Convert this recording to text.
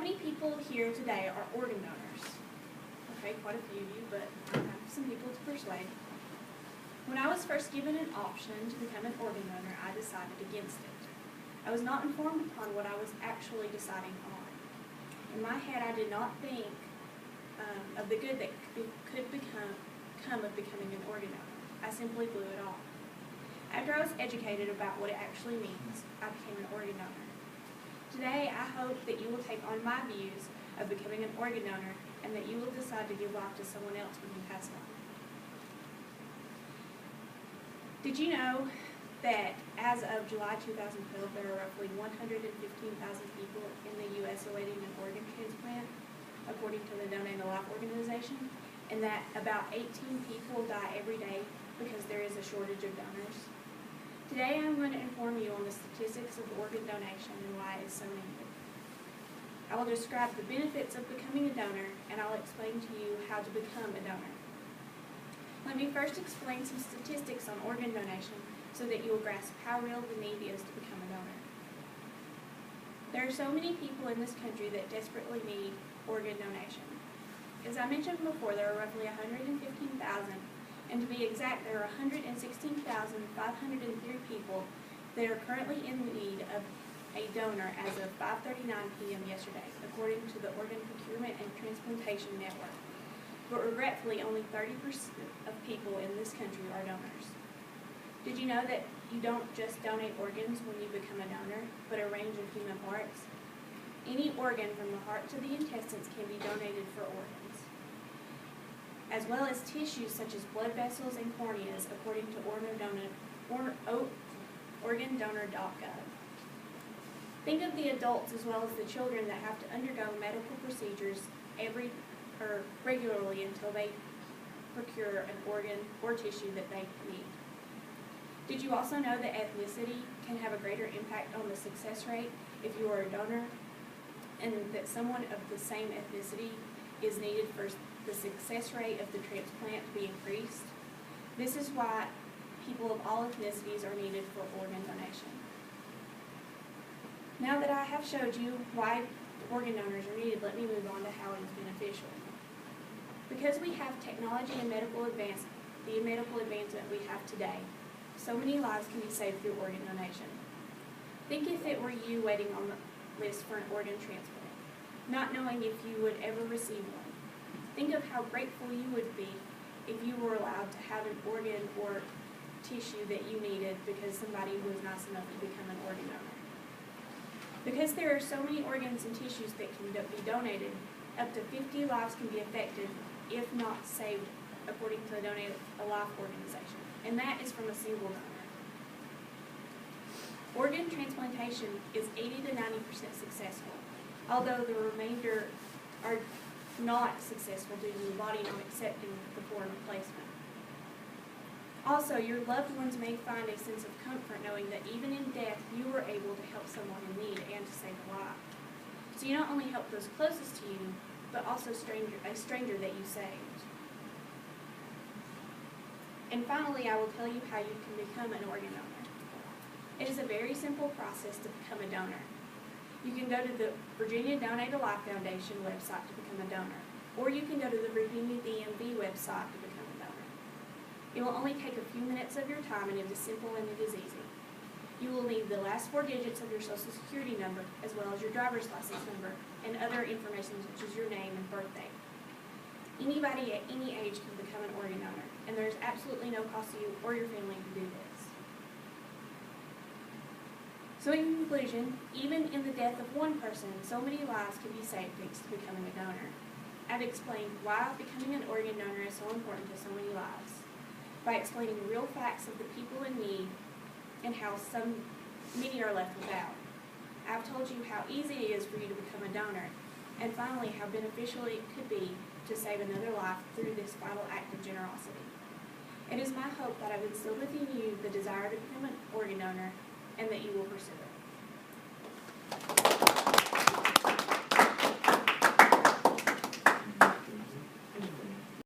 many people here today are organ donors? Okay, quite a few of you, but I have some people to persuade. When I was first given an option to become an organ donor, I decided against it. I was not informed upon what I was actually deciding on. In my head, I did not think of the good that could come of becoming an organ donor. I simply blew it off. After I was educated about what it actually means, I became an organ donor. Today, I hope that you will take on my views of becoming an organ donor and that you will decide to give life to someone else when you pass on. Did you know that as of July 2012, there are roughly 115,000 people in the U.S. awaiting an organ transplant, according to the Donate a Life organization, and that about 18 people die every day because there is a shortage of donors? Today I'm going to inform you on the statistics of organ donation and why it is so needed. I will describe the benefits of becoming a donor, and I'll explain to you how to become a donor. Let me first explain some statistics on organ donation so that you will grasp how real the need is to become a donor. There are so many people in this country that desperately need organ donation. As I mentioned before, there are roughly 115,000, and to be exact, there are 116,503 people that are currently in need of a donor as of 5:39 p.m. yesterday, according to the Organ Procurement and Transplantation Network. But regretfully, only 30% of people in this country are donors. Did you know that you don't just donate organs when you become a donor, but a range of human parts? Any organ from the heart to the intestines can be donated for organs, as well as tissues such as blood vessels and corneas, according to organdonor.gov. Think of the adults as well as the children that have to undergo medical procedures regularly until they procure an organ or tissue that they need. Did you also know that ethnicity can have a greater impact on the success rate if you are a donor, and that someone of the same ethnicity is needed for the success rate of the transplant to be increased? This is why people of all ethnicities are needed for organ donation. Now that I have showed you why organ donors are needed, let me move on to how it is beneficial. Because we have technology and medical advancement we have today, so many lives can be saved through organ donation. Think if it were you waiting on the list for an organ transplant, not knowing if you would ever receive one. Think of how grateful you would be if you were allowed to have an organ or tissue that you needed because somebody was nice enough to become an organ donor. Because there are so many organs and tissues that can be donated, up to 50 lives can be affected, if not saved, according to the Donate a Life organization, and that is from a single donor. Organ transplantation is 80 to 90% successful, although the remainder are not successful due to the body not accepting the foreign replacement. Also, your loved ones may find a sense of comfort knowing that even in death, you were able to help someone in need and to save a life. So you not only help those closest to you, but also a stranger that you saved. And finally, I will tell you how you can become an organ donor. It is a very simple process to become a donor. You can go to the Virginia Donate a Life Foundation website to become a donor, or you can go to the Virginia DMV website to become a donor. It will only take a few minutes of your time, and it is simple and it is easy. You will need the last 4 digits of your Social Security number, as well as your driver's license number, and other information such as your name and birthday. Anybody at any age can become an organ donor, and there is absolutely no cost to you or your family to do this. So in conclusion, even in the death of one person, so many lives can be saved thanks to becoming a donor. I've explained why becoming an organ donor is so important to so many lives, by explaining real facts of the people in need and how many are left without. I've told you how easy it is for you to become a donor, and finally how beneficial it could be to save another life through this vital act of generosity. It is my hope that I've instilled within you the desire to become an organ donor and that you will pursue it.